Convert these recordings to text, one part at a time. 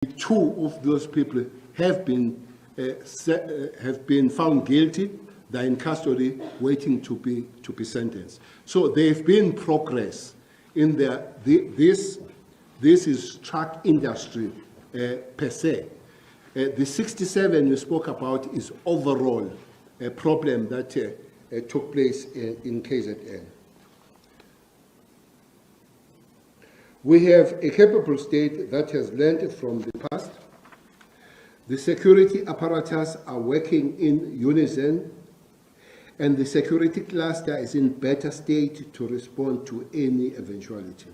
2 of those people have been found guilty. They're in custody, waiting to be sentenced. So there's been progress in this is truck industry per se. The 67 you spoke about is overall a problem that took place in KZN. We have a capable state that has learned from the past. The security apparatus are working in unison, and the security cluster is in better state to respond to any eventuality.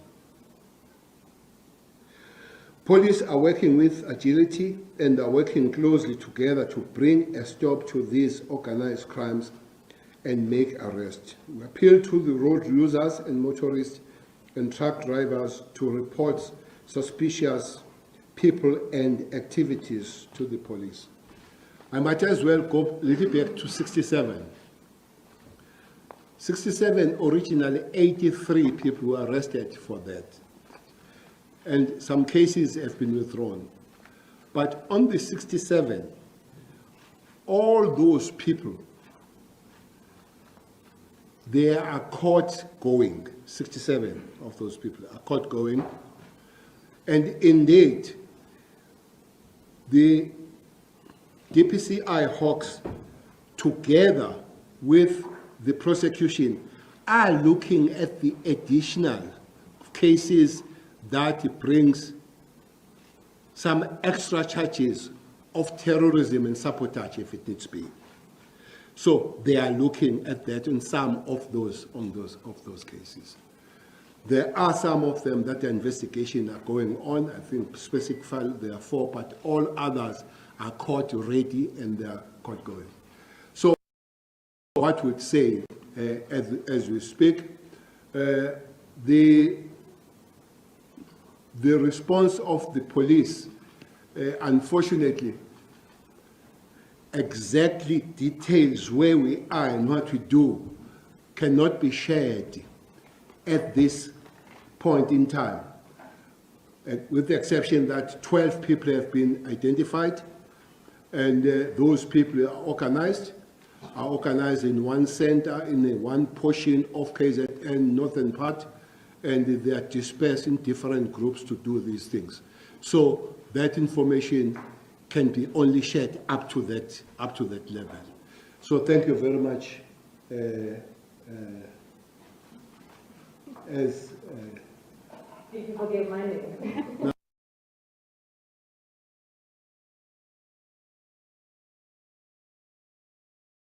Police are working with agility and are working closely together to bring a stop to these organized crimes and make arrests. We appeal to the road users and motorists and truck drivers to report suspicious people and activities to the police. I might as well go a little bit to 67. 67, originally 83 people were arrested for that. And some cases have been withdrawn. But on the 67, all those people, they are caught going. 67 of those people are caught going. And indeed, the DPCI Hawks, together with the prosecution, are looking at the additional cases that brings some extra charges of terrorism and sabotage if it needs to be. So they are looking at that in some of those cases. There are some of them that the investigation are going on. I think specific file there are 4, but all others are caught ready and they are caught going. So what we'd say as we speak, the response of the police, unfortunately, exactly details where we are and what we do cannot be shared at this point in time, with the exception that 12 people have been identified, and those people are organized in one center, in one portion of KZN northern part, and they are dispersed in different groups to do these things. So that information can be only shared up to that level. So thank you very much. Did you forget my name? No.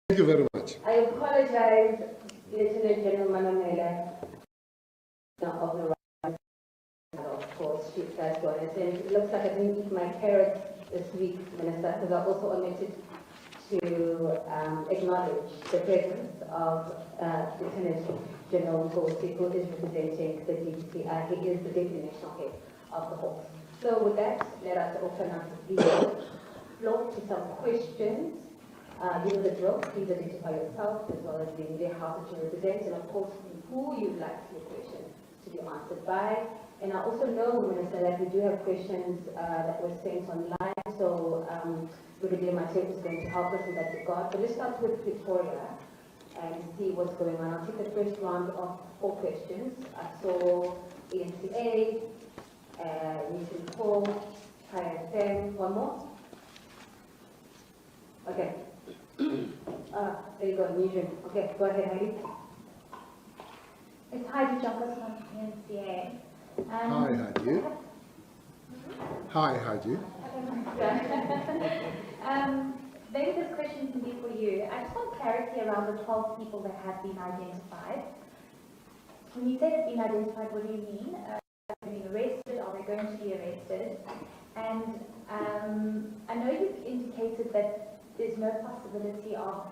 Thank you very much. I apologize, Lieutenant General Manamela, of the right, of course, Chief Gaston. It looks like I didn't eat my carrots this week, Minister, because I also omitted to acknowledge the presence of Lieutenant General Nkosi, who is representing the DPCI. He is the Deputy National Head of the Hawks. So with that, let us open up the floor to some questions. You know the drill. Please identify yourself as well as the house that you represent, and of course who you'd like your question to be answered by. And I also know, Minister, that we do have questions that were sent online, so Brigadier Mateo is going to help us in that regard. But let's start with Victoria and see what's going on. I'll take the first round of 4 questions. I saw ENCA, Newton Paul, IFM, one more. Okay. There you go, Newton. Okay, go ahead, Heidi. It's Heidi Junkers from NCA. Hi, Heidi. Hi, Heidi. Maybe this question can be for you. I just want clarity around the 12 people that have been identified. When you say they've been identified, what do you mean? Have they been arrested? Are they going to be arrested? And I know you've indicated that there's no possibility of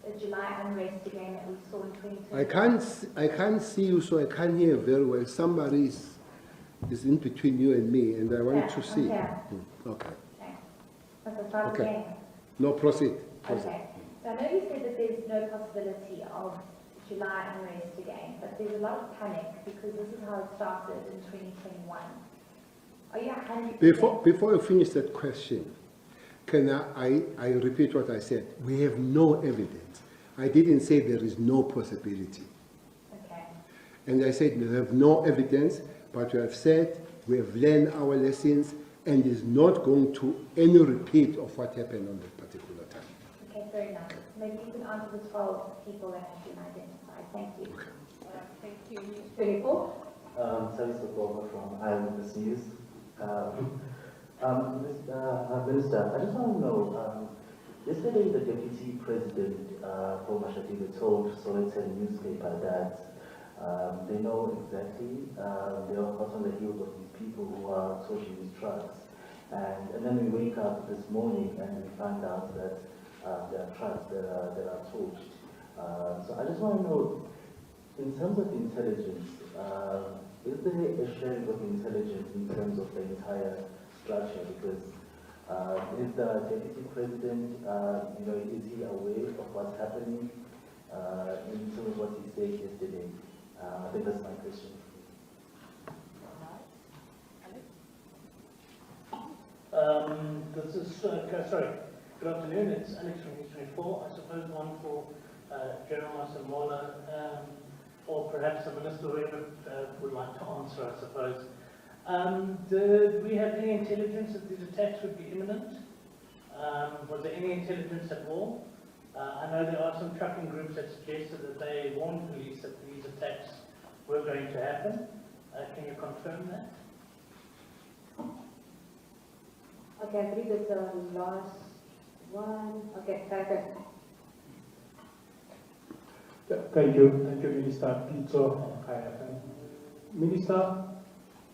a July unrest again that we saw in 2020. I can't see you, so I can't hear very well. Somebody is in between you and me, and I want to see. Okay. Okay. No, proceed. Okay. So I know you said that there's no possibility of July unrest again, but there's a lot of panic because this is how it started in 2021. Are you 100%? Before you finish that question, can I repeat what I said? We have no evidence. I didn't say there is no possibility. Okay. And I said we have no evidence, but we have said we have learned our lessons and is not going to any repeat of what happened on that particular time. Okay, fair enough. Maybe you can answer the 12 people that have been identified. Thank you. Thank you. 24. Service Performer from Ireland Overseas. Minister, I just want to know, yesterday the Deputy President, Paul Mashatile, told Sowetan newspaper that they know exactly, they are hot on the heels of these people who are torching these trucks. And then we wake up this morning and we find out that there are trucks that are torched. So I just want to know, in terms of intelligence, is there a sharing of intelligence in terms of the entire structure? Because is the Deputy President, is he aware of what's happening in terms of what he said yesterday? I think that's my question. This is, sorry, good afternoon, it's Alex from News 24. I suppose one for General Masamola, or perhaps the Minister, whoever would like to answer, I suppose. Did we have any intelligence that these attacks would be imminent? Was there any intelligence at all? I know there are some trucking groups that suggested that they warned police that these attacks were going to happen. Can you confirm that? Okay, I believe it's the last one. Okay, perfect. Thank you, Minister Pito. Minister,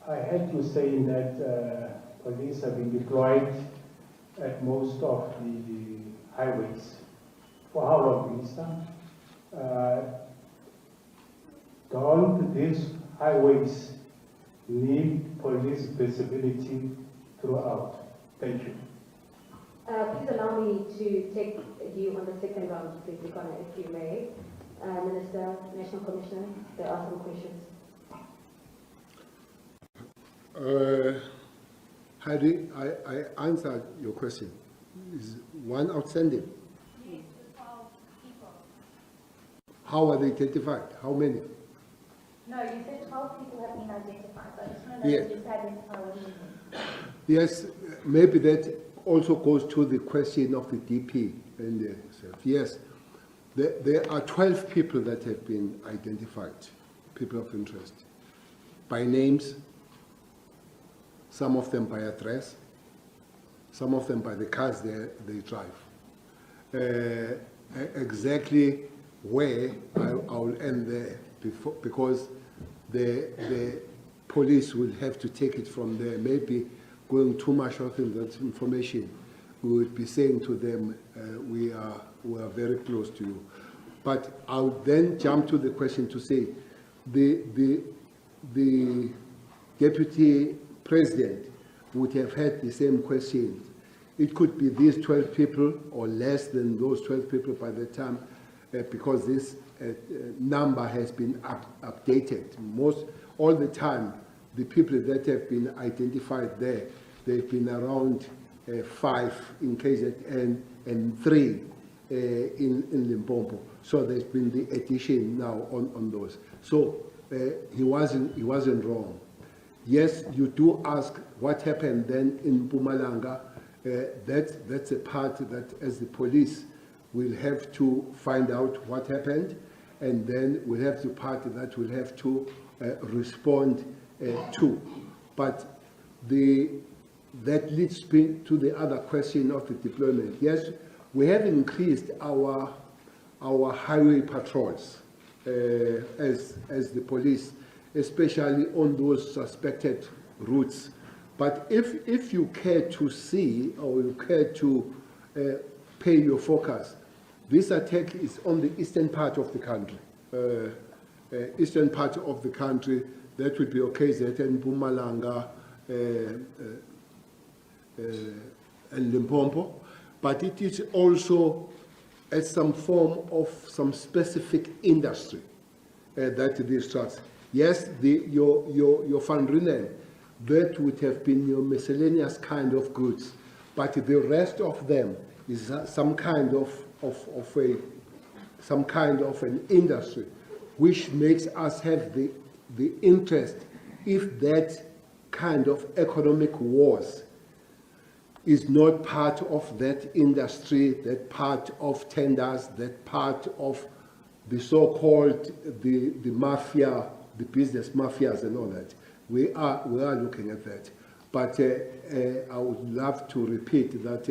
I heard you saying that police have been deployed at most of the highways. For how long, Minister? Don't these highways need police visibility throughout? Thank you. Please allow me to take you on the second round, please, if you may. Minister, National Commissioner, there are some questions. Heidi, I answered your question. Is one outstanding? Yes, the 12 people. How are they identified? How many? No, you said 12 people have been identified, so I just want to know Yes. if you identify what you mean. Yes, maybe that also goes to the question of the DP and the self. Yes, there are 12 people that have been identified, people of interest, by names, some of them by address, some of them by the cars they drive. Exactly where, I'll end there, because the police will have to take it from there. Maybe going too much of that information, we would be saying to them, we are very close to you. But I'll then jump to the question to say, the Deputy President would have had the same questions. It could be these 12 people or less than those 12 people by the time, because this number has been updated. All the time, the people that have been identified there, they've been around 5 in KZN and 3 in Limpopo. So there's been the addition now on those. So he wasn't wrong. Yes, you do ask what happened then in Mpumalanga. That's a part that, as the police, will have to find out what happened, and then we'll have the party that will have to respond to. But that leads me to the other question of the deployment. Yes, we have increased our highway patrols as the police, especially on those suspected routes. But if you care to see, or you care to pay your focus, this attack is on the eastern part of the country. Eastern part of the country, that would be KZN, Mpumalanga, and Limpopo. But it is also as some form of some specific industry that these trucks. Yes, your Van Renen that would have been your miscellaneous kind of goods. But the rest of them is some kind of an industry, which makes us have the interest if that kind of economic wars is not part of that industry, that part of tenders, that part of the so-called the mafia, the business mafias and all that. We are looking at that. But I would love to repeat that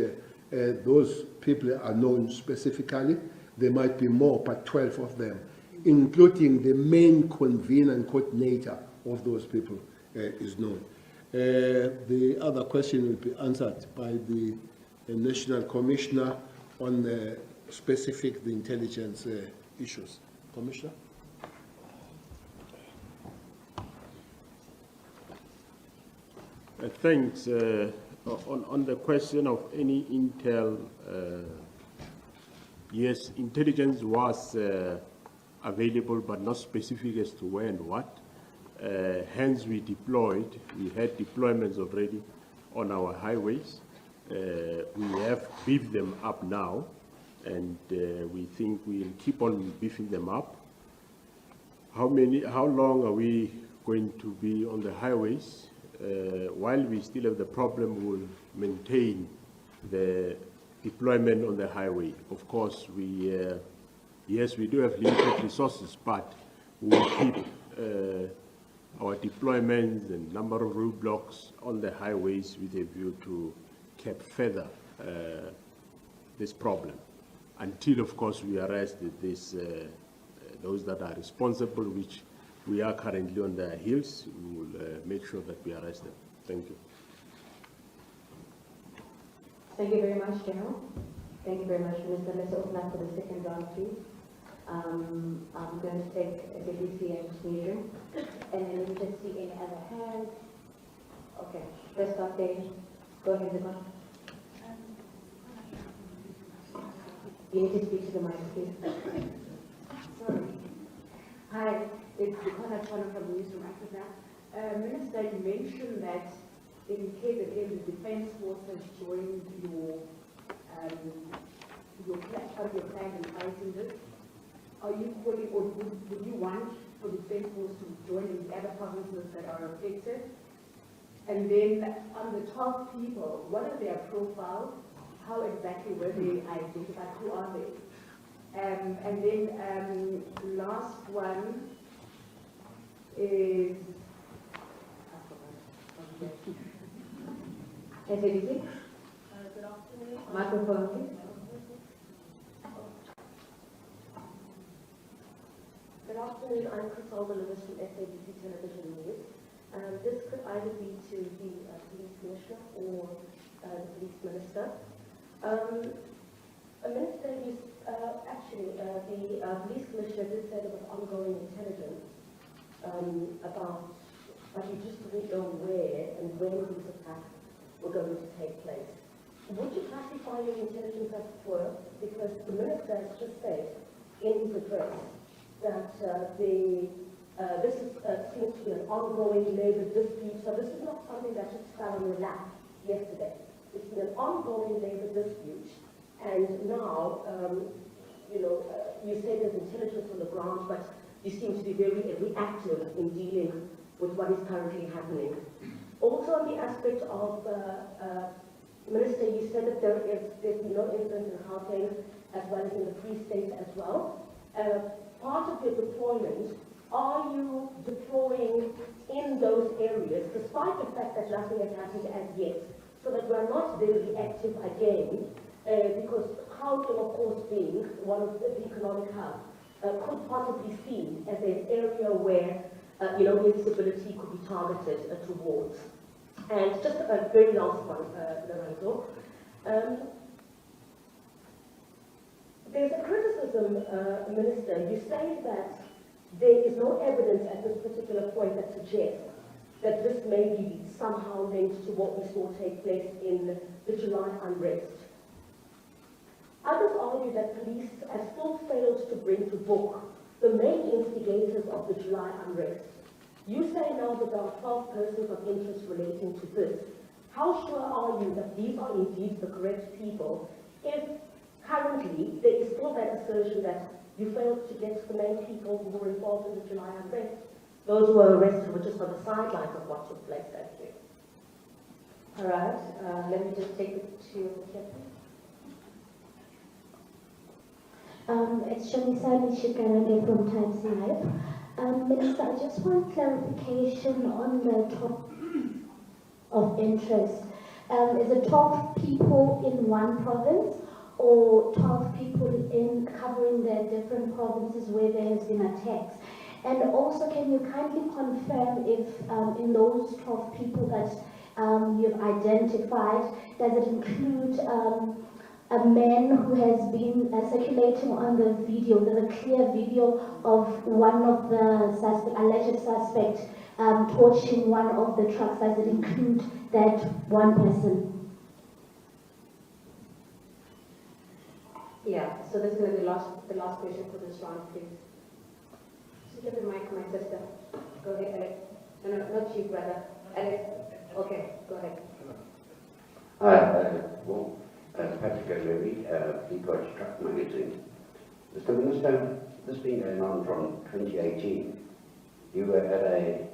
those people are known specifically. There might be more, but 12 of them, including the main convener and coordinator of those people is known. The other question will be answered by the National Commissioner on the intelligence issues. Commissioner? Thanks. On the question of any intel, yes, intelligence was available, but not specific as to where and what. Hence, we had deployments already on our highways. We have beefed them up now, and we think we'll keep on beefing them up. How long are we going to be on the highways? While we still have the problem, we'll maintain the deployment on the highway. Of course, yes, we do have limited resources, but we'll keep our deployments and number of roadblocks on the highways with a view to cap further this problem until, of course, we arrest those that are responsible, which we are currently on their heels. We will make sure that we arrest them. Thank you. Thank you very much, General. Thank you very much, Minister. Let's open up for the second round, please. I'm going to take a DBC and procedure, and then we just see any other hands. Okay, let's start there. Go ahead, Zima. You need to speak to the mic, please. Sorry. Hi, it's Bukhana Chwana from the Newsroom Africa. Minister, you mentioned that in case again the Defence Forces joined your plan in fighting this, are you calling, or would you want for the Defence Force to join in the other provinces that are affected? And then on the 12 people, what are their profiles? How exactly were they identified? Who are they? And then last one is, SABC? good afternoon. Microphone, please. Good afternoon, I'm Crisalda Lewis from SABC Television News. This could either be to the police commissioner or the police minister. Minister, the police commissioner did say there was ongoing intelligence about, but you just didn't know where and when these attacks were going to take place. Would you classify your intelligence as work? Because the minister has just said in his address that this seems to be an ongoing labour dispute. So this is not something that just fell on your lap yesterday. It's been an ongoing labour dispute, and now, you say there's intelligence on the ground, but you seem to be very reactive in dealing with what is currently happening. Also, on the aspect of Minister, you said that there's been no incident in Gauteng as well as in the Free State as well. Part of your deployment, are you deploying in those areas, despite the fact that nothing has happened as yet, so that we're not very reactive again, because Gauteng, of course, being one of the economic hubs, could possibly be seen as an area where, instability could be targeted towards. And just a very last one, Lorenzo. There's a criticism, Minister. You say that there is no evidence at this particular point that suggests that this may be somehow linked to what we saw take place in the July unrest. Others argue that police have still failed to bring to book the main instigators of the July unrest. You say now that there are 12 persons of interest relating to this. How sure are you that these are indeed the correct people if currently there is still that assertion that you failed to get the main people who were involved in the July unrest? Those who were arrested were just on the sidelines of what took place that day. All right, let me just take it to the It's Shamisani Shikarande from Times Live. Minister, I just want clarification on the top of interest. Is it 12 people in one province or 12 people in covering the different provinces where there has been attacks? And also, can you kindly confirm if in those 12 people that you've identified, does it include a man who has been circulating on the video? There's a clear video of one of the alleged suspects torching one of the trucks. Does it include that one person? Yeah, so this is going to be the last question for this round, please. Just give the mic to my sister. Go ahead, Alex. No, not you, brother. Alex. Okay, go ahead. Patrick O'Leary, Fleetwatch Truck Magazine. Mr. Minister, this has been going on from 2018. You were at a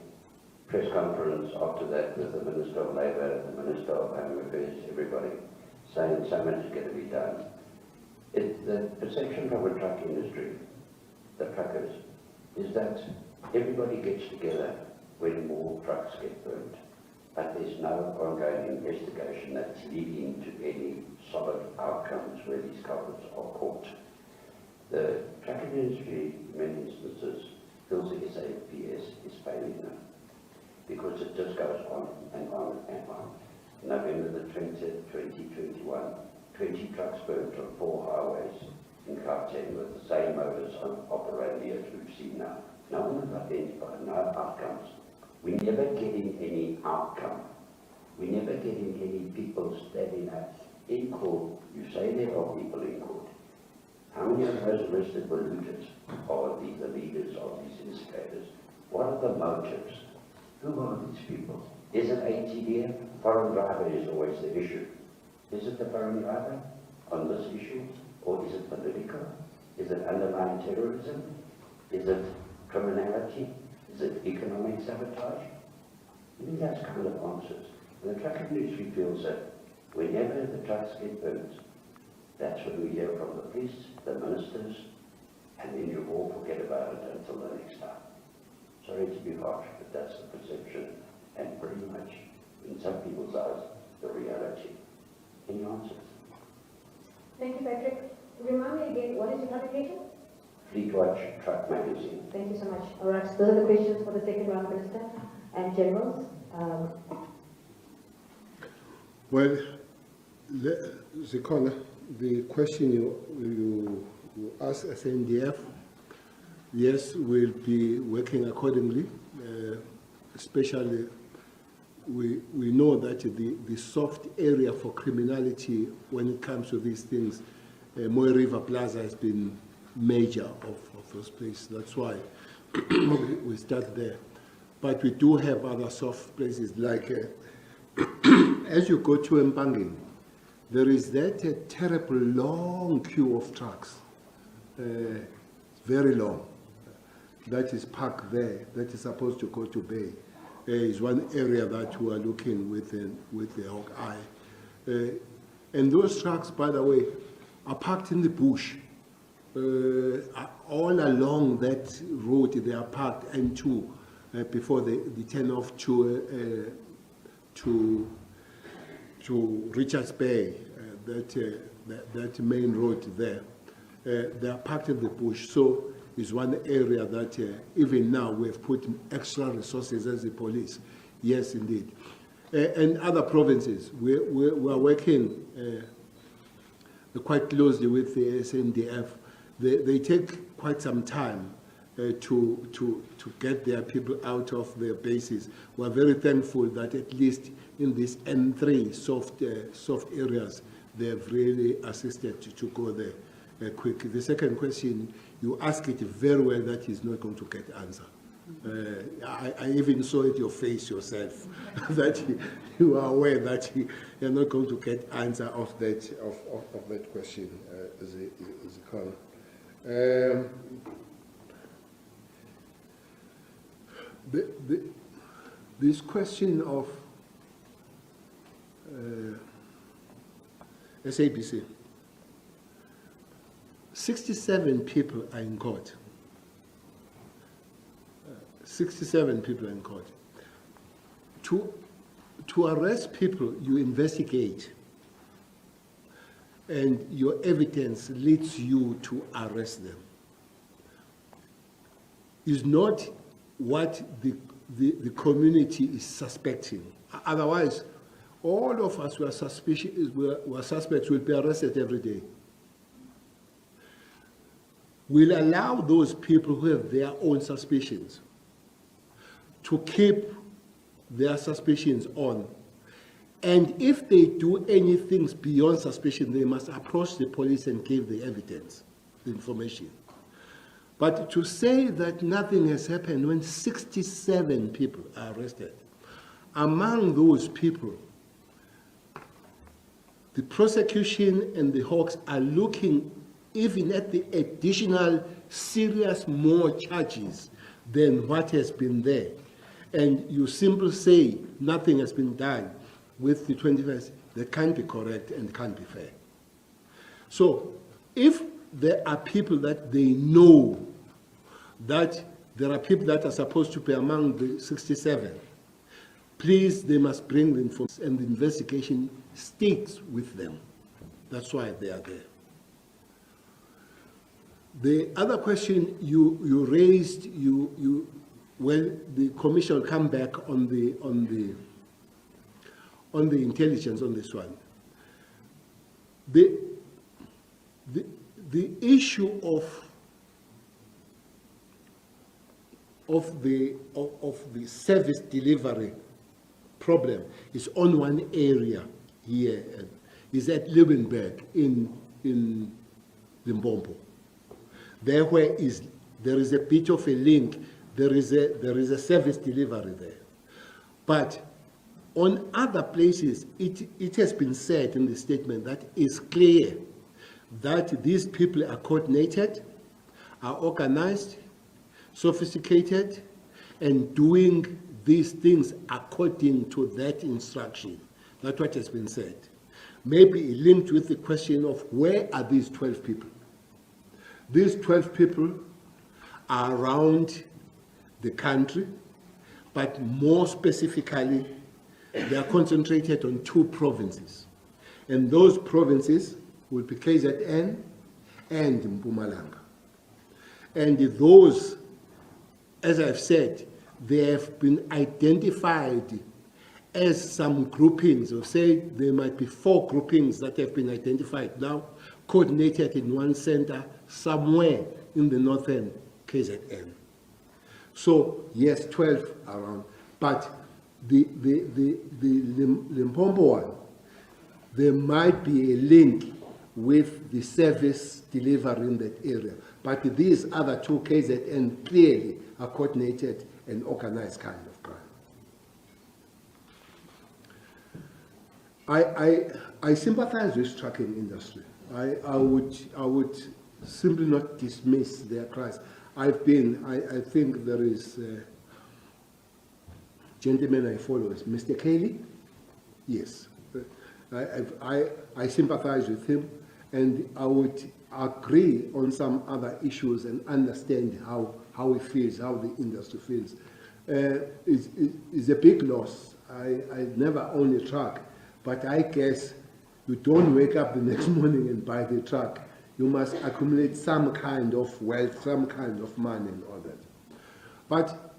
press conference after that with the Minister of Labour, the Minister of Home Affairs, everybody, saying so much is going to be done. It's the perception from the truck industry, the truckers, is that everybody gets together when more trucks get burnt, but there's no ongoing investigation that's leading to any solid outcomes where these culprits are caught. The trucking industry, in many instances, feels the SAPS is failing them because it just goes on and on and on. November the 20th, 2021, 20 trucks burned on 4 highways in Gauteng with the same modus operandi as we've seen now. No one has identified, no outcomes. We're never getting any outcome. We're never getting any people standing up in court. You say there are people in court. How many of those arrested were looters? Are these the leaders of these instigators? What are the motives? Who are these people? Is it ATDF? Foreign driver is always the issue. Is it the foreign driver on this issue? Or is it political? Is it underlying terrorism? Is it criminality? Is it economic sabotage? I think that's kind of answers. And the trucking industry feels that whenever the trucks get burnt, that's when we hear from the police, the ministers, and then you all forget about it until the next time. Sorry to be harsh, but that's the perception, and pretty much, in some people's eyes, the reality. Any answers? Thank you, Patrick. Remind me again, what is your publication? Fleetwatch Truck Magazine. Thank you so much. All right, so those are the questions for the second round, Minister and Generals. Well, Zikona, the question you asked SNDF, yes, we'll be working accordingly, especially we know that the soft area for criminality when it comes to these things, Moy River Plaza has been major of those places. That's why we start there. But we do have other soft places like, as you go to Mpangeni, there is that terrible long queue of trucks, very long, that is parked there, that is supposed to go to Bay. Is one area that we are looking with the hawk eye. And those trucks, by the way, are parked in the bush. All along that road, they are parked N2 before they turn off to Richards Bay, that main road there. They are parked in the bush. So it's one area that even now we have put extra resources as the police. Yes, indeed. And other provinces, we are working quite closely with the SNDF. They take quite some time to get their people out of their bases. We are very thankful that at least in these N3 soft areas, they have really assisted to go there quick. The second question, you ask it very well that is not going to get answer. I even saw it your face yourself that you are aware that you're not going to get answer of that question as a call. This question of SAPS, 67 people are in court. 67 people are in court. To arrest people, you investigate, and your evidence leads you to arrest them. Is not what the community is suspecting. Otherwise, all of us who are suspects will be arrested every day. We'll allow those people who have their own suspicions to keep their suspicions on. And if they do anything beyond suspicion, they must approach the police and give the evidence, the information. But to say that nothing has happened when 67 people are arrested, among those people, the prosecution and the Hawks are looking even at the additional serious more charges than what has been there. And you simply say nothing has been done with the 21st, that can't be correct and can't be fair. So if there are people that they know that there are people that are supposed to be among the 67, please, they must bring the information, and the investigation sticks with them. That's why they are there. The other question you raised, well, the commission will come back on the intelligence on this one. The issue of the service delivery problem is on one area here, is at Liebenberg in Limpopo. There where there is a bit of a link, there is a service delivery there. But on other places, it has been said in the statement that it's clear that these people are coordinated, are organized, sophisticated, and doing these things according to that instruction. That's what has been said. Maybe linked with the question of where are these 12 people? These 12 people are around the country, but more specifically, they are concentrated on 2 provinces. And those provinces will be KZN and Mpumalanga. And those, as I've said, they have been identified as some groupings, or say there might be 4 groupings that have been identified now, coordinated in one center somewhere in the northern KZN. So yes, 12 around, but the Limpopo one, there might be a link with the service delivery in that area. But these other 2 KZN clearly are coordinated and organized kind of crime. I sympathize with trucking industry. I would simply not dismiss their cries. I think there is a gentleman I follow is Mr. Kelly. Yes, I sympathize with him, and I would agree on some other issues and understand how he feels, how the industry feels. It's a big loss. I never own a truck, but I guess you don't wake up the next morning and buy the truck. You must accumulate some kind of wealth, some kind of money and all that. But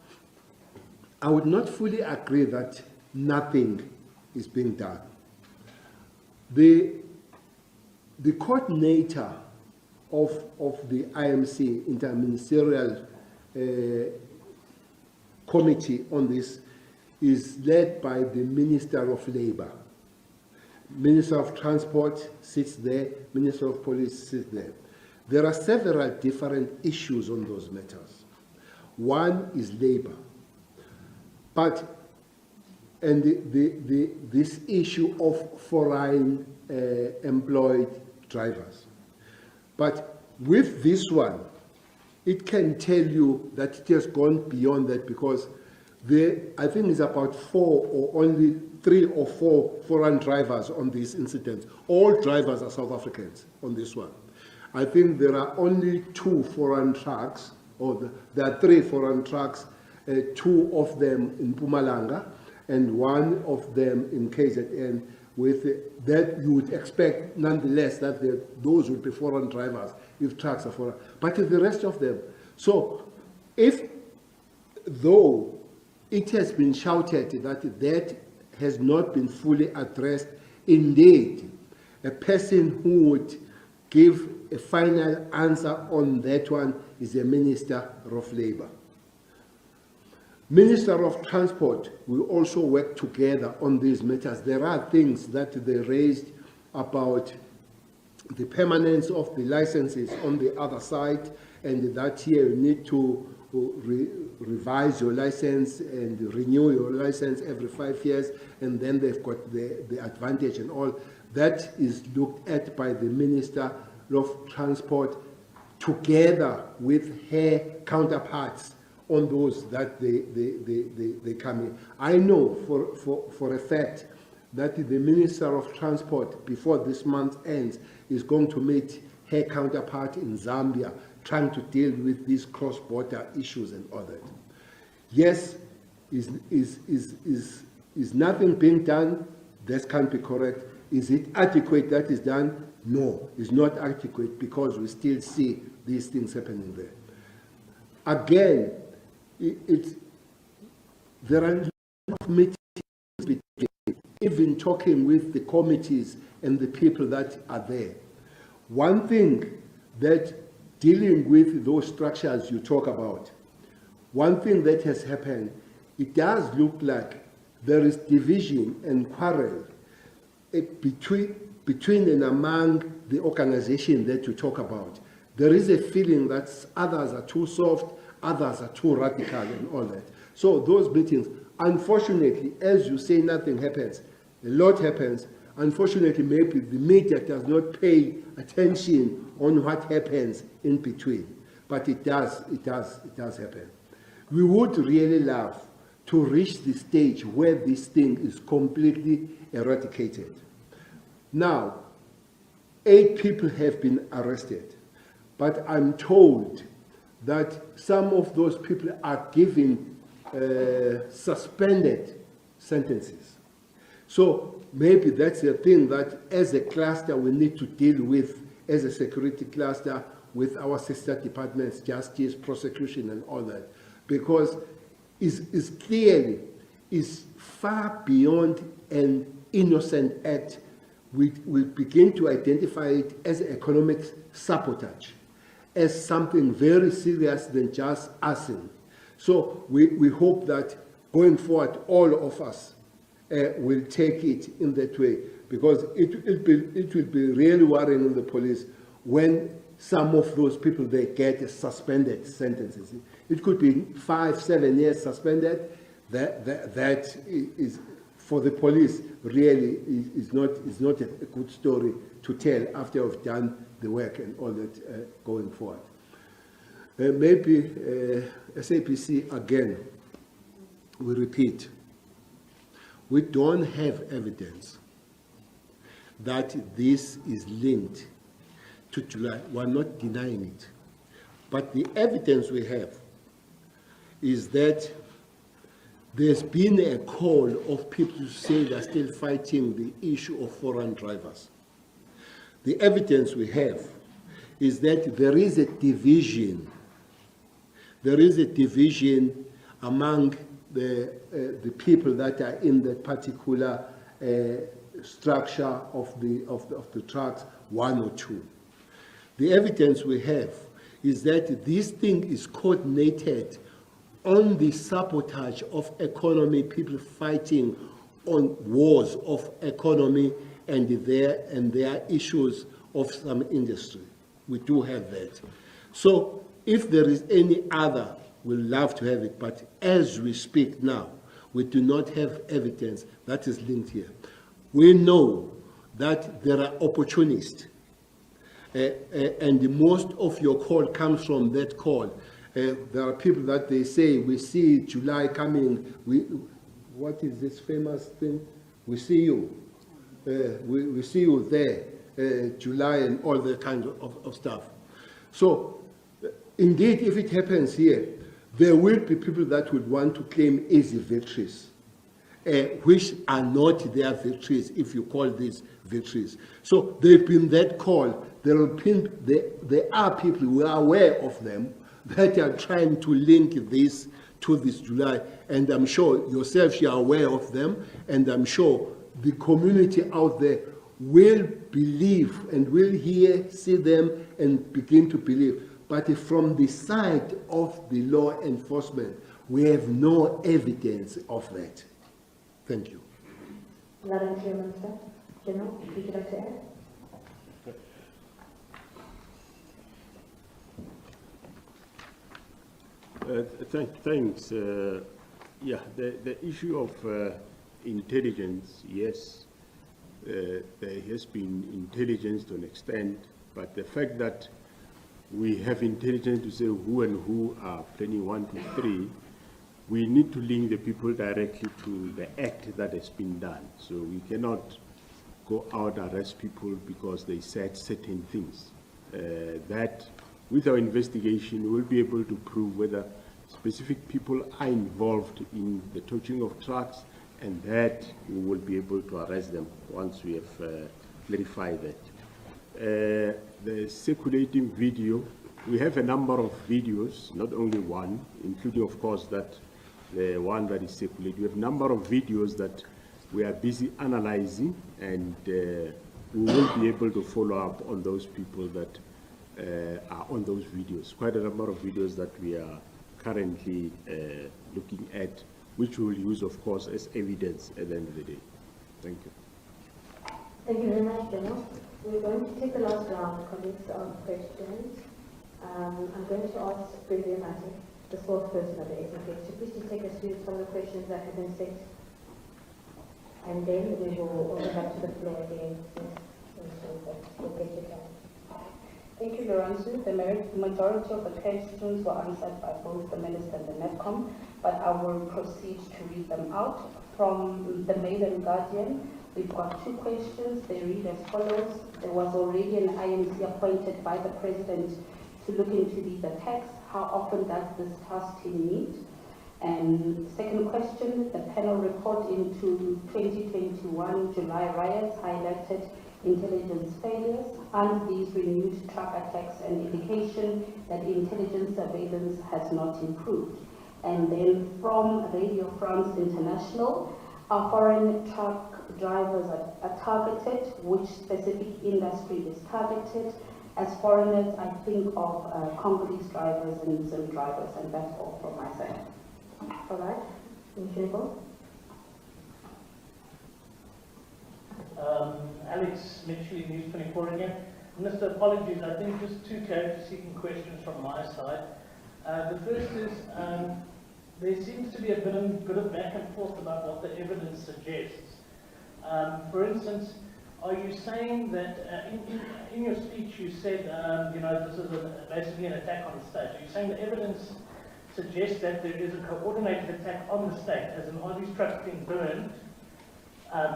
I would not fully agree that nothing is being done. The coordinator of the IMC, Interministerial Committee on this, is led by the Minister of Labour. Minister of Transport sits there, Minister of Police sits there. There are several different issues on those matters. One is labor. But, and this issue of foreign employed drivers. But with this one, it can tell you that it has gone beyond that, because I think it's about 4 or only 3 or 4 foreign drivers on this incident. All drivers are South Africans on this one. I think there are only 2 foreign trucks, or there are 3 foreign trucks, 2 of them in Mpumalanga and 1 of them in KZN. With that, you would expect nonetheless that those would be foreign drivers if trucks are foreign. But the rest of them. So though it has been shouted that has not been fully addressed, indeed, a person who would give a final answer on that one is the Minister of Labour. Minister of Transport will also work together on these matters. There are things that they raised about the permanence of the licenses on the other side, and that here you need to revise your license and renew your license every 5 years, and then they've got the advantage and all. That is looked at by the Minister of Transport together with her counterparts on those that they come in. I know for a fact that the Minister of Transport, before this month ends, is going to meet her counterpart in Zambia, trying to deal with these cross-border issues and all that. Yes, is nothing being done? That can't be correct. Is it adequate that is done? No, it's not adequate, because we still see these things happening there. Again, there are meetings between, even talking with the committees and the people that are there. One thing that dealing with those structures you talk about, one thing that has happened, it does look like there is division and quarrel between and among the organization that you talk about. There is a feeling that others are too soft, others are too radical and all that. So those meetings, unfortunately, as you say, nothing happens. A lot happens. Unfortunately, maybe the media does not pay attention on what happens in between. But it does happen. We would really love to reach the stage where this thing is completely eradicated. Now, 8 people have been arrested, but I'm told that some of those people are given suspended sentences. So maybe that's a thing that as a cluster we need to deal with, as a security cluster, with our sister departments, justice, prosecution and all that, because it's clearly far beyond an innocent act. We begin to identify it as economic sabotage, as something very serious than just arson. So we hope that going forward, all of us will take it in that way, because it will be really worrying on the police when some of those people, they get suspended sentences. It could be 5-7 years suspended. That is, for the police, really is not a good story to tell after we've done the work and all that going forward. Maybe SAPC again, we repeat, we don't have evidence that this is linked to July. We're not denying it. But the evidence we have is that there's been a call of people to say they're still fighting the issue of foreign drivers. The evidence we have is that there is a division. There is a division among the people that are in that particular structure of the trucks, 1 or 2. The evidence we have is that this thing is coordinated on the sabotage of economy, people fighting on wars of economy and their issues of some industry. We do have that. So if there is any other we'd love to have it, but as we speak now, we do not have evidence that is linked here. We know that there are opportunists, and most of your call comes from that call. There are people that they say, we see July coming, what is this famous thing? We see you. We see you there, July and all that kind of stuff. So, indeed, if it happens here, there will be people that would want to claim easy victories, which are not their victories, if you call these victories. So, there's been that call. There are people who are aware of them that are trying to link this to this July, and I'm sure yourselves you are aware of them, and I'm sure the community out there will believe and will see them and begin to believe. But from the side of the law enforcement, we have no evidence of that. Thank you. Madam Chair, Minister, General, would you like to add? Thanks. Yeah, the issue of intelligence, yes, there has been intelligence to an extent, but the fact that we have intelligence to say who and who are planning 1, 2, 3, we need to link the people directly to the act that has been done. So we cannot go out and arrest people because they said certain things. That with our investigation, we will be able to prove whether specific people are involved in the touching of trucks, and that we will be able to arrest them once we have clarified that. The circulating video, we have a number of videos, not only one, including, of course, that the one that is circulating. We have a number of videos that we are busy analyzing, and we will be able to follow up on those people that are on those videos. Quite a number of videos that we are currently looking at, which we will use, of course, as evidence at the end of the day. Thank you. Thank you very much, General. We're going to take the last round, colleagues, of questions. I'm going to ask Bridget Mati, the spokesperson of the SAPS, to please just take us through some of the questions that have been set. And then we will open up to the floor again. We'll get you done. Thank you, Lorenzo. The majority of the questions were answered by both the Minister and the NCOP, but I will proceed to read them out. From the Mail and Guardian, we've got 2 questions. They read as follows. There was already an IMC appointed by the President to look into these attacks. How often does this task team meet? And second question, the panel report into 2021 July riots highlighted intelligence failures and these renewed truck attacks an indication that intelligence surveillance has not improved. And then from Radio France International, our foreign truck drivers are targeted. Which specific industry is targeted? As foreigners, I think of Congolese drivers and Zim drivers, and that's all from my side. All right. Incredible. Alex Mitchell, News 24 again. Minister, apologies, I think just 2 clarity-seeking questions from my side. The first is, there seems to be a bit of back and forth about what the evidence suggests. For instance, are you saying that, in your speech you said, this is basically an attack on the state. Are you saying the evidence suggests that there is a coordinated attack on the state, as in are these trucks being burned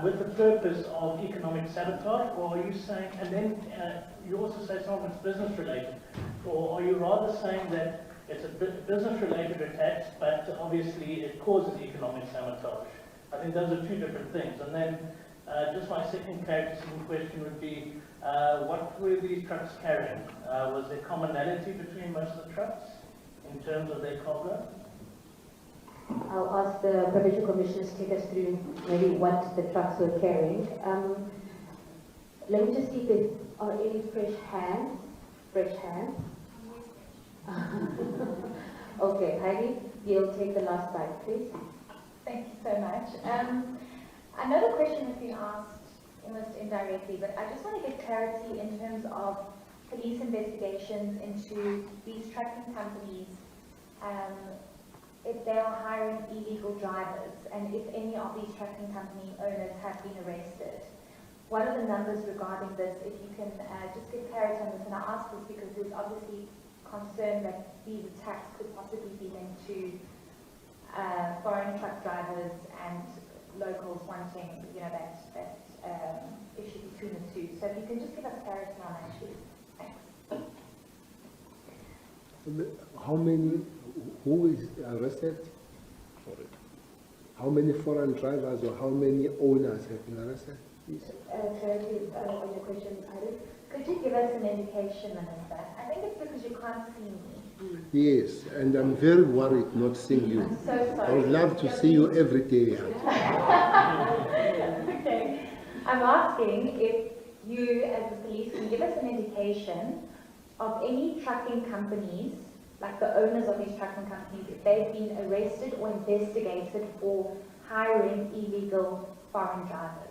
with the purpose of economic sabotage, or are you saying, and then you also say some of it's business related, or are you rather saying that it's a business related attack, but obviously it causes economic sabotage? I think those are 2 different things. And then just my second clarification question would be, what were these trucks carrying? Was there commonality between most of the trucks in terms of their cargo? I'll ask the Provincial Commissioners to take us through maybe what the trucks were carrying. Let me just see if there are any fresh hands. Okay, Heidi, you'll take the last slide, please. Thank you so much. I know the question has been asked almost indirectly, but I just want to get clarity in terms of police investigations into these trucking companies if they are hiring illegal drivers and if any of these trucking company owners have been arrested. What are the numbers regarding this? If you can just give clarity on this, and I ask this because there's obviously concern that these attacks could possibly be linked to foreign truck drivers and locals wanting, that issue between the two. So if you can just give us clarity on that, please. Thanks. How many, who is arrested? How many foreign drivers or how many owners have been arrested? Clarity on your question, Iris. Could you give us an indication, Minister? I think it's because you can't see me. Yes, and I'm very worried not seeing you. I'm so sorry. I would love to see you every day. Okay. I'm asking if you, as the police, can give us an indication of any trucking companies, like the owners of these trucking companies, if they've been arrested or investigated for hiring illegal foreign drivers.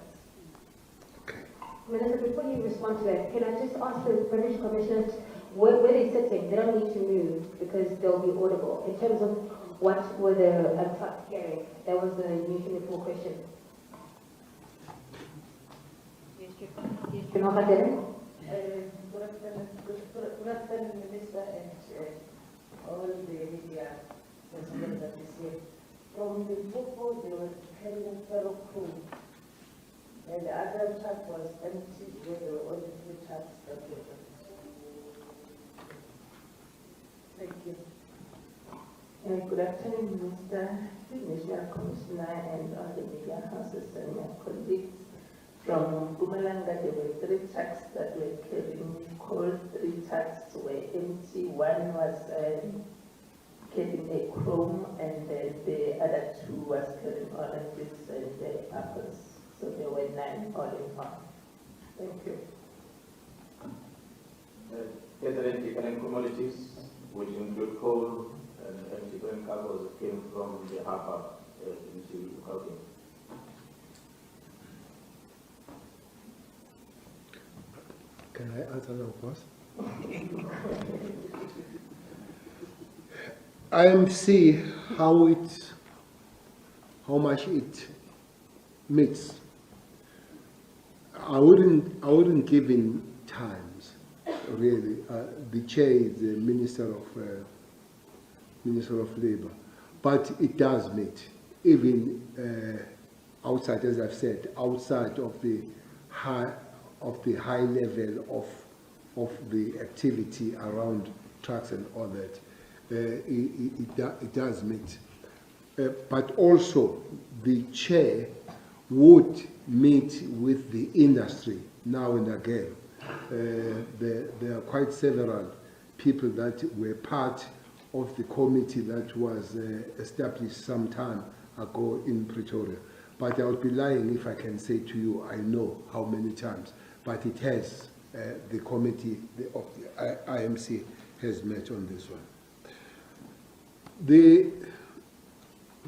Minister, before you respond to that, can I just ask the British commissioners where they're sitting? They don't need to move because they'll be audible. In terms of what were the trucks carrying? That was the News 24 question. Good afternoon, Minister, and all the media personnel that is here. From the Popo, they were carrying fellow crew, and the other truck was empty, where there were only 3 trucks that were empty. Thank you. Good afternoon, Minister, National Commissioner, and all the media houses and my colleagues. From Bumalanga, there were 3 trucks that were carrying coal. 3 trucks were empty. One was carrying a chrome, and then the other 2 was carrying oranges and apples. So there were 9 all in all. Thank you. Gathering different commodities, which include coal and empty grain cargoes, came from the harbor into Gauteng. Can I answer now, boss? IMC, how much it meets. I wouldn't give in times, really. The chair is the Minister of Labour, but it does meet, even outside, as I've said, outside of the high level of the activity around trucks and all that. It does meet. But also, the chair would meet with the industry now and again. There are quite several people that were part of the committee that was established some time ago in Pretoria. But I would be lying if I can say to you I know how many times. But it has, the committee of the IMC has met on this one.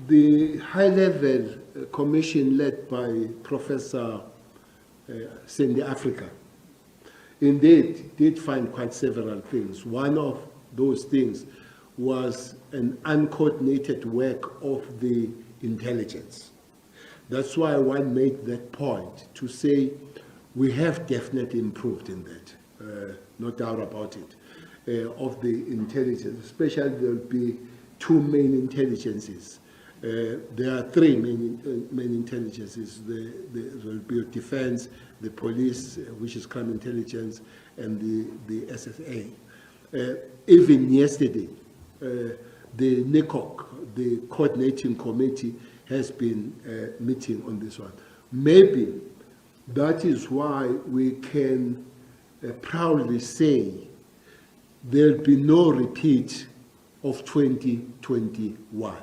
The high-level commission led by Professor Sandy Africa indeed did find quite several things. One of those things was an uncoordinated work of the intelligence. That's why one made that point to say we have definitely improved in that, no doubt about it, of the intelligence. Especially there will be 2 main intelligences. There are 3 main intelligences. There will be defense, the police, which is crime intelligence, and the SSA. Even yesterday, the NCOP, the coordinating committee, has been meeting on this one. Maybe that is why we can proudly say there'll be no repeat of 2021.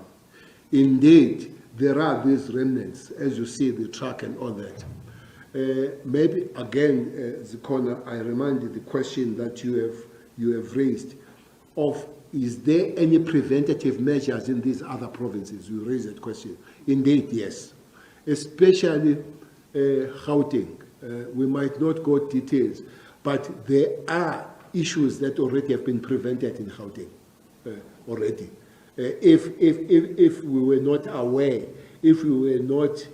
Indeed, there are these remnants, as you see, the truck and all that. Maybe again, Zikona, I remind you the question that you have raised of, is there any preventative measures in these other provinces? You raised that question. Indeed, yes. Especially Gauteng. We might not go details, but there are issues that already have been prevented in Gauteng already. if we were not aware, if we were not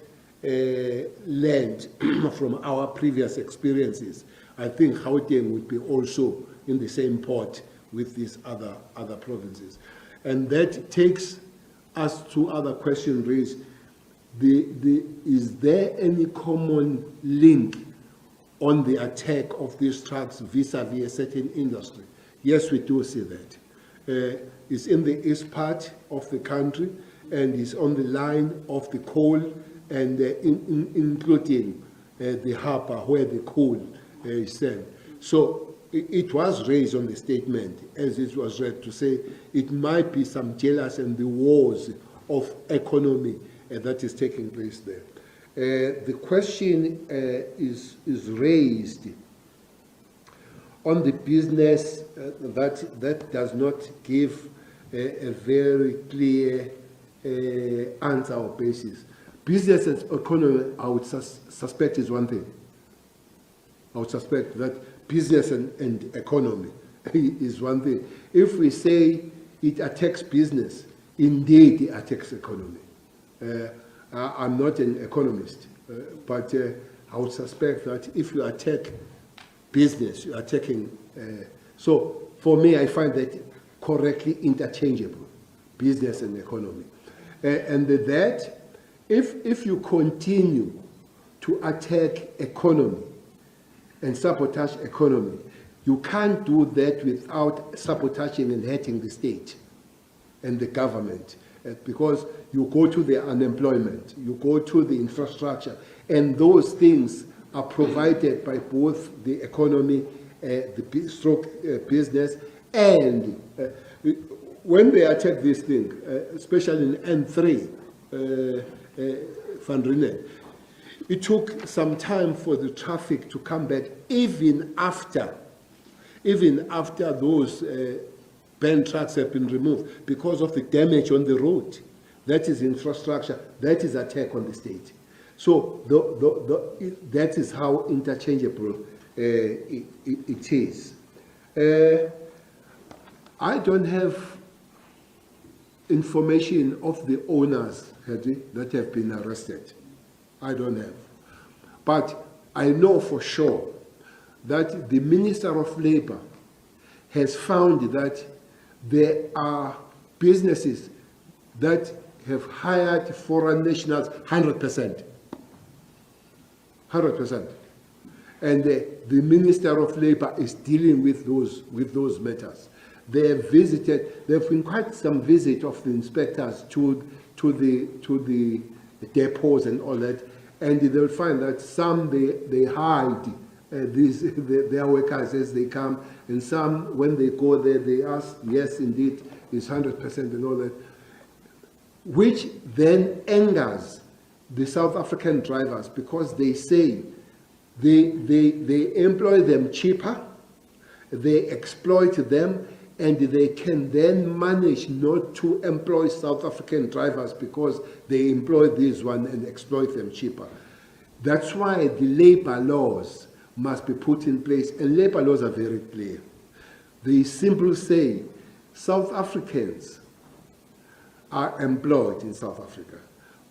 learned from our previous experiences, I think Gauteng would be also in the same pot with these other provinces. And that takes us to other questions raised. Is there any common link on the attack of these trucks vis-a-vis a certain industry? Yes, we do see that. It's in the east part of the country, and it's on the line of the coal, and including the harbour where the coal is sent. So it was raised on the statement, as it was read, to say it might be some jealousy and the wars of economy that is taking place there. The question is raised on the business that does not give a very clear answer or basis. Business and economy, I would suspect, is one thing. I would suspect that business and economy is one thing. If we say it attacks business, indeed it attacks economy. I'm not an economist, but I would suspect that if you attack business, you are attacking. So for me, I find that correctly interchangeable, business and economy. And that, if you continue to attack economy and sabotage economy, you can't do that without sabotaging and hurting the state and the government. Because you go to the unemployment, you go to the infrastructure, and those things are provided by both the economy, the stroke business, and when they attack this thing, especially in N3, Van Riebeeck, it took some time for the traffic to come back, even after those banned trucks have been removed, because of the damage on the road. That is infrastructure, that is attack on the state. So that is how interchangeable it is. I don't have information of the owners that have been arrested. I don't have. But I know for sure that the Minister of Labour has found that there are businesses that have hired foreign nationals 100%. 100%. And the Minister of Labour is dealing with those matters. They have visited, there have been quite some visit of the inspectors to the depots and all that, and they'll find that some they hide their workers as they come, and some, when they go there, they ask, yes, indeed, it's 100% and all that, which then angers the South African drivers, because they say they employ them cheaper, they exploit them, and they can then manage not to employ South African drivers because they employ these ones and exploit them cheaper. That's why the labor laws must be put in place, and labor laws are very clear. They simply say South Africans are employed in South Africa,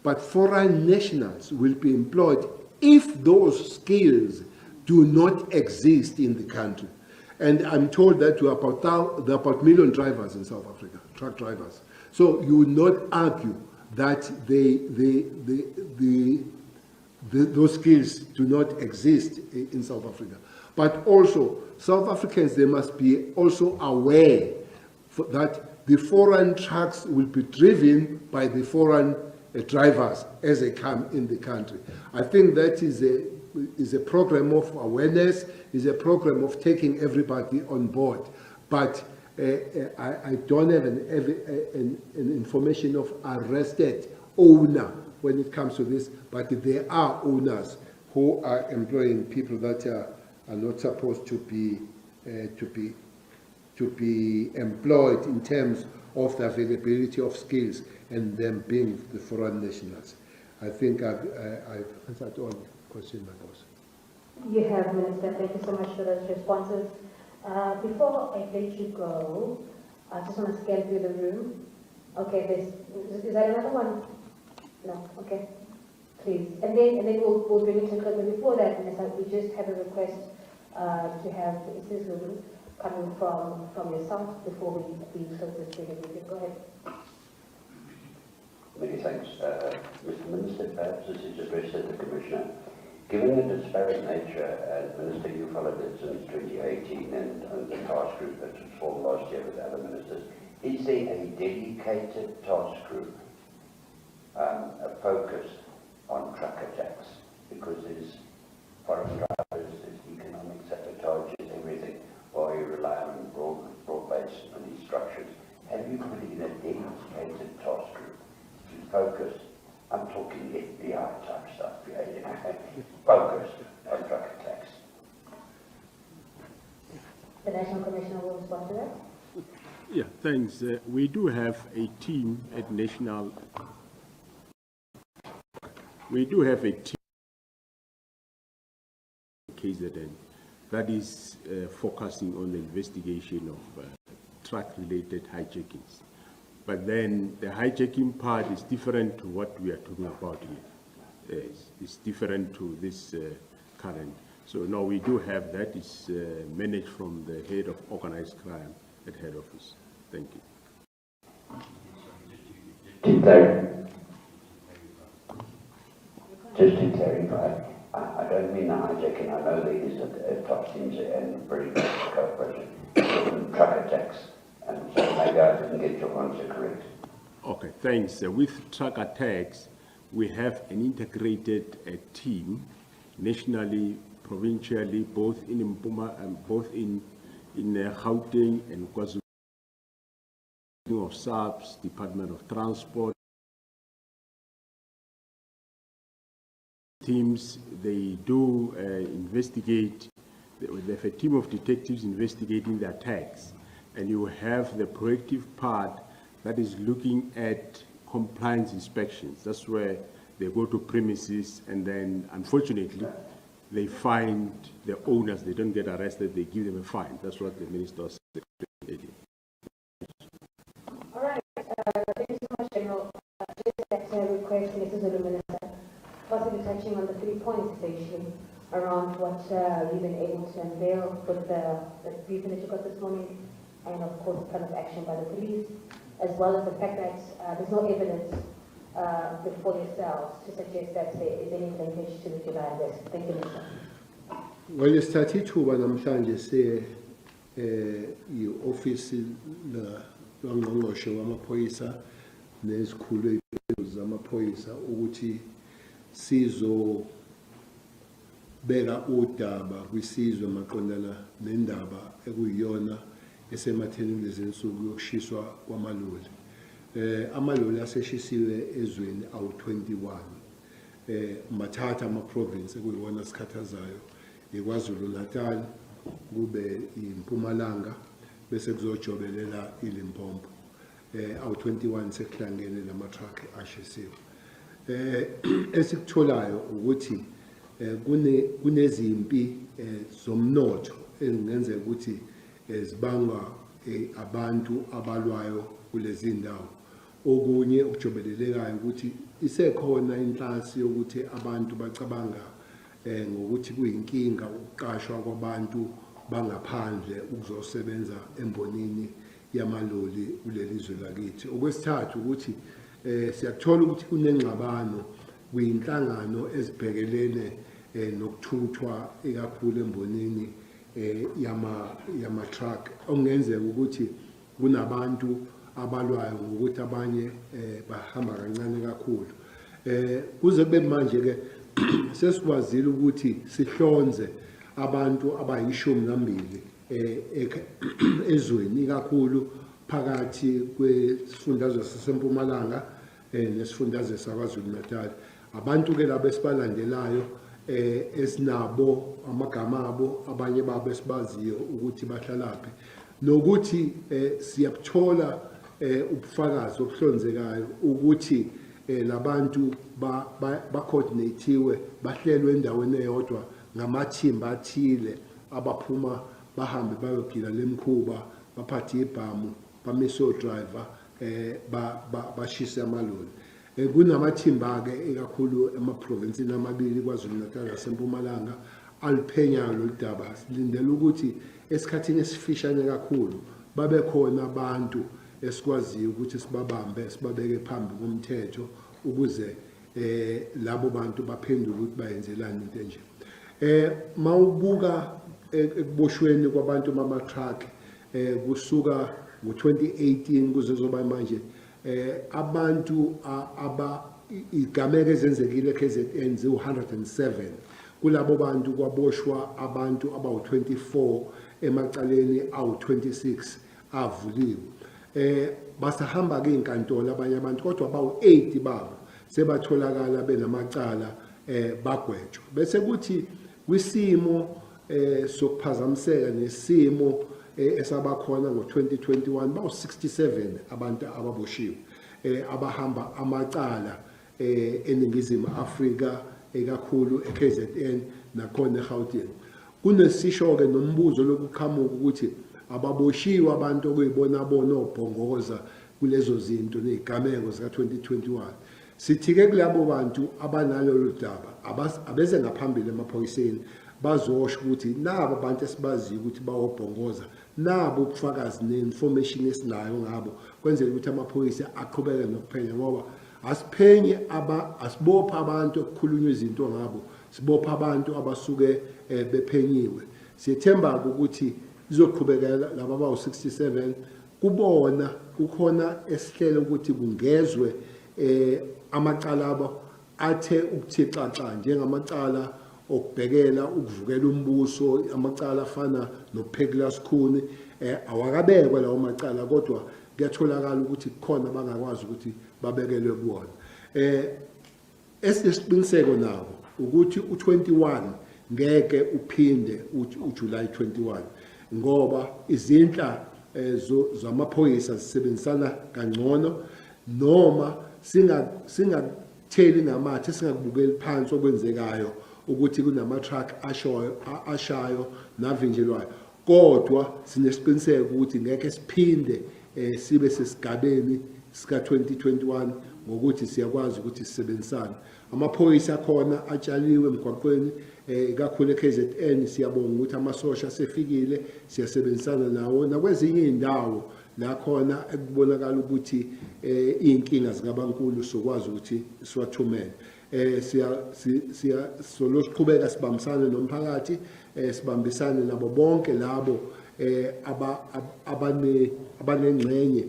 but foreign nationals will be employed if those skills do not exist in the country. And I'm told that there are about 1 million drivers in South Africa, truck drivers. So you would not argue that those skills do not exist in South Africa. But also, South Africans, they must be also aware that the foreign trucks will be driven by the foreign drivers as they come in the country. I think that is a program of awareness, is a program of taking everybody on board. But I don't have an information of arrested owner when it comes to this, but there are owners who are employing people that are not supposed to be employed in terms of the availability of skills and them being the foreign nationals. I think I've answered all the questions, my boss. You have, Minister. Thank you so much for those responses. Before I let you go, I just want to scan through the room. Okay, is that another one? No, okay. Please. And then we'll bring it to but before that, Minister, we just have a request to have IsiZulu coming from yourself before we close this meeting. Go ahead. Many thanks. Mr. Minister, perhaps this is addressed to the Commissioner. Given the disparate nature, and Minister, you followed it since 2018 and the task group that was formed last year with other ministers, is there a dedicated task group focused on trucker tax? Because there's foreign drivers, there's economic sabotage, there's everything, while you rely on broad-based police structures. Have you put in a dedicated task group to focus, I'm talking FBI type stuff, focused on trucker tax? The National Commissioner will respond to that. Yeah, thanks. We do have a team at national. We do have a team KZN that is focusing on the investigation of truck-related hijackings. But then the hijacking part is different to what we are talking about here. It's different to this current. So no, we do have that. It's managed from the head of organized crime at head office. Thank you. Just to clarify, I don't mean the hijacking. I know there is a top teams and very good cooperation with trucker tax. And so maybe I didn't get your answer correct. Okay, thanks. With trucker tax, we have an integrated team, nationally, provincially, both in Mpuma and both in Gauteng and KwaZulu, of SAPS, Department of Transport. Teams, they do investigate, they have a team of detectives investigating the attacks, and you have the proactive part that is looking at compliance inspections. That's where they go to premises and then, unfortunately, they find the owners, they don't get arrested, they give them a fine. That's what the minister said earlier. All right, thank you so much, General. Just a request, Mrs. Zulu Minister, possibly touching on the 3 points, essentially, around what you've been able to unveil with the briefing that you got this morning, and of course, the plan of action by the police, as well as the fact that there's no evidence before yourselves to suggest that there is any linkage to the July arrest. Thank you, Minister. Well, isithathe ithuba namhlanje i-ofisi longqongqoshe wamaphoyisa nezikhulu eziphezulu zamaphoyisa ukuthi sizobeka udaba kwisizwe maqondana nendaba ekuyiyona esematheni kulezi nsuku yokushiswa kwamaloli. Amaloli aseshisiwe ezweni awu-21. Mathatha ama-province ekuyiwona sikhathazayo, iKwaZulu Natal, kube iMpumalanga, bese kuzojobelela iLimpopo. Awu-21 sekuhlangene lama-truck ashisiwe. Esikutholayo ukuthi kunezimpi zomnotho ezingenzeka ukuthi zibangwa abantu abalwayo kulezi ndawo. Okunye okujobelelekayo ukuthi isekhona inhlansi yokuthi abantu bacabanga ngokuthi kuyinkinga ukuqashwa kwabantu bangaphandle ukuzosebenza embonini yamaloli kulelizwe lakithi. Okwesithathu ukuthi siyathola ukuthi kunengxabano kuyinhlangano ezibhekelene nokuthuthwa ikakhulu embonini yama-truck, okungenzeka ukuthi kunabantu abalwayo ngokuthi abanye bahamba kancane kakhulu. Kuze kube manje-ke sesikwazile ukuthi sihlonze abantu abayi-12 ezweni, ikakhulu phakathi kwesifundazwe saseMpumalanga nesifundazwe saKwaZulu Natal. Abantu-ke labo esibalandelayo esinabo amagama abo, abanye babo esibaziyo ukuthi bahlalaphi, nokuthi siyabuthola ubufakazi obuhlonzekayo ukuthi labantu ba-coordinate-iwe, bahlelwe endaweni eyodwa ngamathimba athile abaphuma bahambe bayogila lemkhuba, baphathe ibhamu, bamise odriver bashise amaloli. Kunamathimba-ke ekakhulu emaprovinsini amabili KwaZulu-Natal naseMpumalanga aliphenyayo lolu daba. Silindele ukuthi esikhathini esifishane kakhulu babe khona abantu esikwaziyo ukuthi sibabambe sibabeke phambi komthetho ukuze labo bantu baphendule ukuthi bayenzelani into enje. Mawubuka ekuboshweni kwabantu bama-truck kusuka ngo-2018 kuze zoba manje abantu igameko ezenzekile KZN ziwu-107. Kulabo bantu kwaboshwa abantu abawu-24 emacaleni awu-26 avuliwe. Basahamba-ke inkantolo abanye abantu kodwa bawu-8 babo sebatholakala benamacala bagwetshwa. Bese kuthi kwisimo sokuphazamiseka nesimo esabakhona ngo-2021 bawu-67 abantu ababoshiwe abahamba amacala eNingizimu Afrika ekakhulu eKZN nakhona eGauteng. Kunesisho-ke nombuzo lokuqhamuka ukuthi ababoshiwe abantu okuyibona bona obhongoza kulezo zinto nezigameko zika-2021. Sithi-ke kulabo bantu abanalolu daba abeze ngaphambili emaphoyiseni bazosho ukuthi nabo abantu esibaziyo ukuthi bawobhongoza, nabo ubufakazi ne-information esinayo ngabo kwenzela ukuthi amaphoyisa aqhubeke nokuphenya, ngoba asiphenye asibopha abantu ekukhulunywa izinto ngabo, sibopha abantu abasuke bephenyiwe. Siyethemba ukuthi izoqhubekela laba abawu-67 kubona kukhona esihlele ukuthi kungezwe amacala abo athe ukuthi xaxa njengamacala okubhekela ukuvukela umbuso, amacala afana noFFPLUS khuni awakabekwa lawo macala kodwa kuyatholakala ukuthi kukhona bangakwazi ukuthi babekelwe kuwona. Esisiqiniseko nabo ukuthi u21 ngeke uphinde uJuly 21 ngoba izinhla zamaphoyisa zisebenzisana kangcono, noma singatheli ngamathe singakubukeli phansi okwenzekayo ukuthi kunama-truck ashayo navinjelwayo, kodwa sinesiqiniseko ukuthi ngeke siphinde sibe sesigabeni sika-2021 ngokuthi siyakwazi ukuthi sisebenzisane. Amaphoyisa akhona atshaliwe emgwaqweni kakhulu eKZN. Siyabonga ukuthi amasosha asefikile, siyasebenzisana nawo nakwezinye iy'ndawo la khona ekubonakala ukuthi iy'nkinga zikabankulu sokwazi ukuthi siwathumele. Siqhubeka sibambisane nomphakathi, sibambisane nabo bonke labo abanengxenye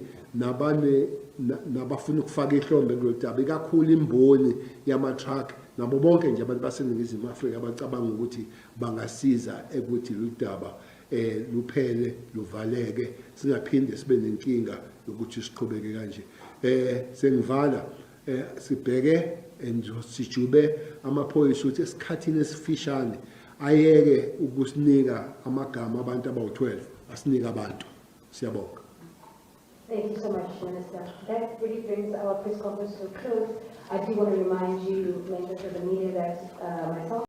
nabafuna ukufaka ihlombe kulolu daba, ikakhulu imboni yama-truck nabo bonke nje abantu baseNingizimu Afrika abacabanga ukuthi bangasiza ekuthi lolu daba luphele luvaleke, singaphinde sibe nenkinga yokuthi siqhubeke kanje. Sengivala sibheke sijube amaphoyisa ukuthi esikhathini esifishane ayeke ukusinika amagama abantu abawu-12, asinike abantu. Siyabonga. Thank you so much, Minister. That really brings our press conference to a close. I do want to remind you, members of the media, that myself